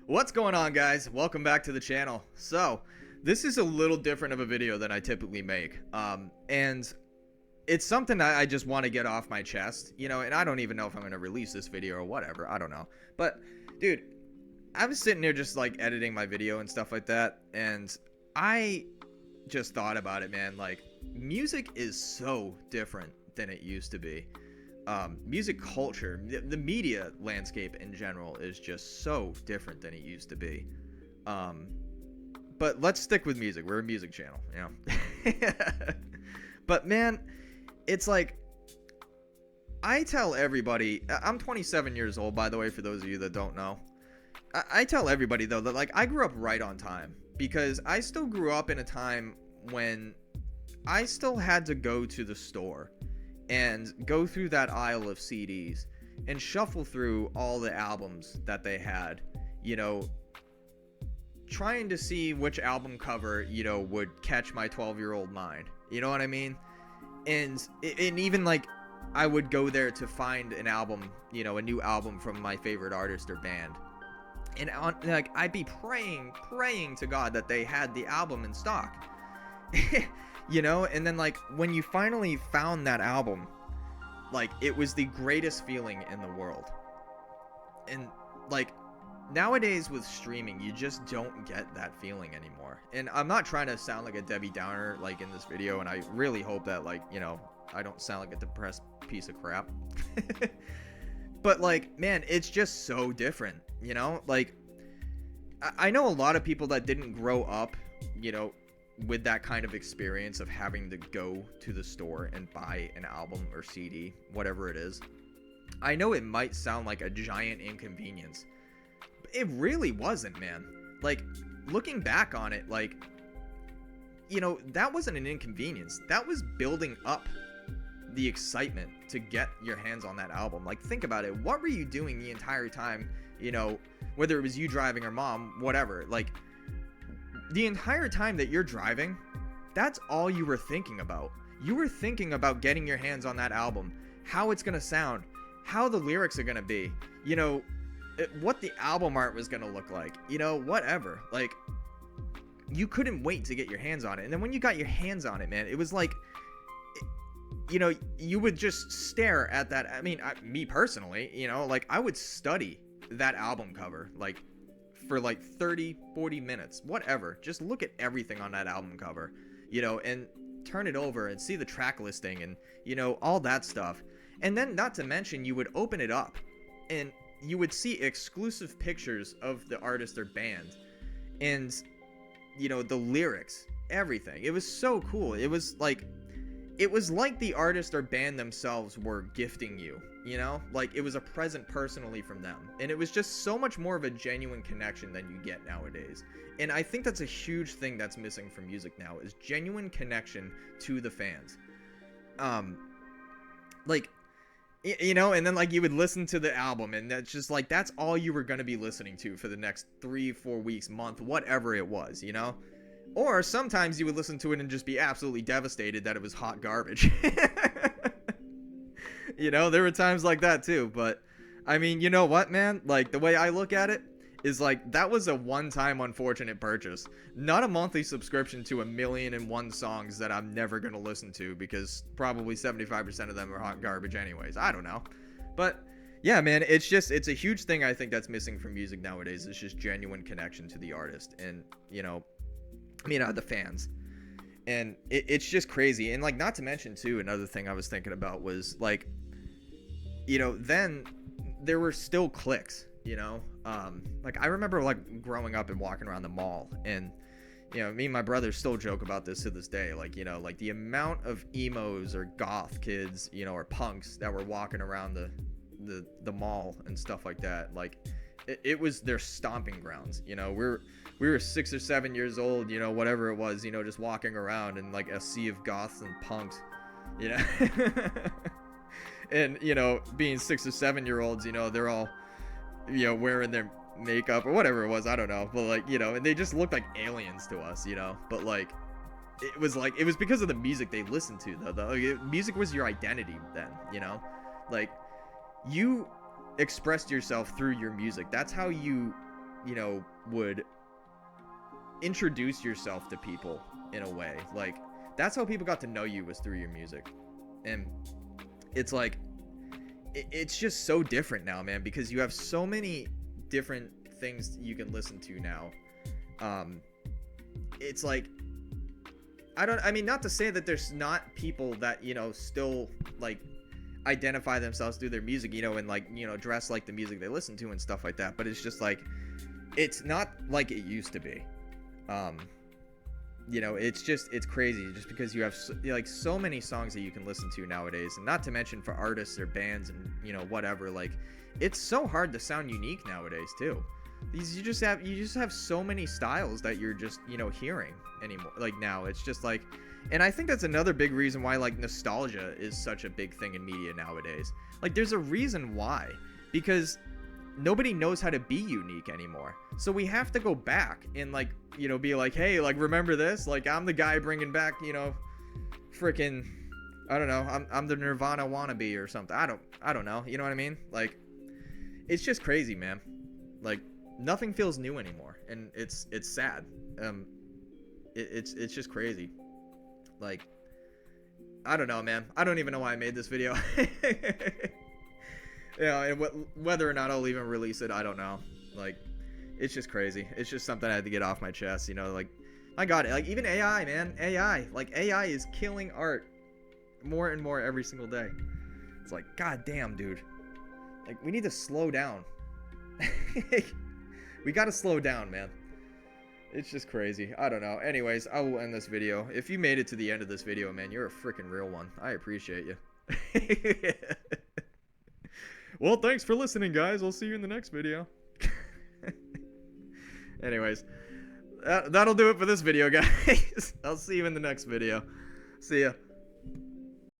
What's going on, guys? Welcome back to the channel. So this is a little different of a video than I typically make, and it's something I just want to get off my chest, and I don't even know if I'm going to release this video or whatever. I don't know. But dude, I was sitting there just like editing my video and stuff like that, and I just thought about it, man. Like, music is so different than it used to be. Music culture, the media landscape in general is just so different than it used to be. But let's stick with music. We're a music channel, But man, it's like, I tell everybody, I'm 27 years old, by the way, for those of you that don't know. I tell everybody, though, that like I grew up right on time, because I still grew up in a time when I still had to go to the store and go through that aisle of CDs and shuffle through all the albums that they had, trying to see which album cover, would catch my 12-year-old mind. You know what I mean? And even like, I would go there to find an album, a new album from my favorite artist or band. And like, I'd be praying to God that they had the album in stock. And then like, when you finally found that album, like, it was the greatest feeling in the world. And like, nowadays with streaming, you just don't get that feeling anymore. And I'm not trying to sound like a Debbie Downer like in this video, and I really hope that like, I don't sound like a depressed piece of crap. But like, man, it's just so different, like, I know a lot of people that didn't grow up, with that kind of experience of having to go to the store and buy an album or CD, whatever it is. I know it might sound like a giant inconvenience, but it really wasn't, man. Like, looking back on it, like, that wasn't an inconvenience. That was building up the excitement to get your hands on that album. Like, think about it. What were you doing the entire time, whether it was you driving or mom, whatever, like, the entire time that you're driving, that's all you were thinking about. You were thinking about getting your hands on that album, how it's gonna sound, how the lyrics are gonna be, what the album art was gonna look like, whatever. Like, you couldn't wait to get your hands on it. And then when you got your hands on it, man, it was like, you would just stare at that. I mean, me personally, like, I would study that album cover, like, for like 30-40 minutes, whatever. Just look at everything on that album cover, and turn it over and see the track listing and all that stuff. And then, not to mention, you would open it up and you would see exclusive pictures of the artist or band, and the lyrics, everything. It was so cool. It was like the artist or band themselves were gifting you, like, it was a present personally from them. And it was just so much more of a genuine connection than you get nowadays. And I think that's a huge thing that's missing from music now, is genuine connection to the fans. Like, and then like, you would listen to the album, and that's just like, that's all you were going to be listening to for the next 3-4 weeks, month, whatever it was, Or sometimes you would listen to it and just be absolutely devastated that it was hot garbage. There were times like that too. But I mean, you know what, man? Like, the way I look at it is like, that was a one-time unfortunate purchase, not a monthly subscription to 1,000,001 songs that I'm never going to listen to, because probably 75% of them are hot garbage anyways. I don't know. But yeah, man, it's a huge thing I think that's missing from music nowadays. It's just genuine connection to the artist and, the fans. And it's just crazy. And like, not to mention too, another thing I was thinking about was like, then there were still cliques, like, I remember like growing up and walking around the mall, and me and my brother still joke about this to this day, like, like the amount of emos or goth kids, or punks that were walking around the mall and stuff like that. Like, it was their stomping grounds. We were 6 or 7 years old, whatever it was, just walking around in like a sea of goths and punks, and being 6 or 7 year olds, they're all wearing their makeup or whatever it was, I don't know, but like, and they just looked like aliens to us, but like, it was because of the music they listened to, though. Music was your identity then, like, you expressed yourself through your music. That's how you you know, would introduce yourself to people in a way. Like, that's how people got to know you, was through your music. And it's like, it's just so different now, man, because you have so many different things you can listen to now. It's like, I mean, not to say that there's not people that, you know, still like identify themselves through their music, you know, and like, you know, dress like the music they listen to and stuff like that, but it's just like, it's not like it used to be. You know, it's crazy just because you have so many songs that you can listen to nowadays, and not to mention for artists or bands and, you know, whatever, like, it's so hard to sound unique nowadays too. You just have so many styles that you're just, you know, hearing anymore. Like, now it's just like, and I think that's another big reason why, like, nostalgia is such a big thing in media nowadays. Like, there's a reason why, because nobody knows how to be unique anymore. So we have to go back and, like, you know, be like, hey, like, remember this? Like, I'm the guy bringing back, you know, freaking, I don't know, I'm the Nirvana wannabe or something. I don't know. You know what I mean? Like, it's just crazy, man. Like, nothing feels new anymore, and it's sad. It's just crazy. Like, I don't know, man. I don't even know why I made this video. Yeah, and whether or not I'll even release it, I don't know. Like, it's just crazy. It's just something I had to get off my chest, you know. Like, my God, like, even AI, man. AI, like, AI is killing art more and more every single day. It's like, God damn, dude. Like, we need to slow down. We gotta slow down, man. It's just crazy. I don't know. Anyways, I will end this video. If you made it to the end of this video, man, you're a freaking real one. I appreciate you. Well, thanks for listening, guys. I'll see you in the next video. Anyways, that'll do it for this video, guys. I'll see you in the next video. See ya.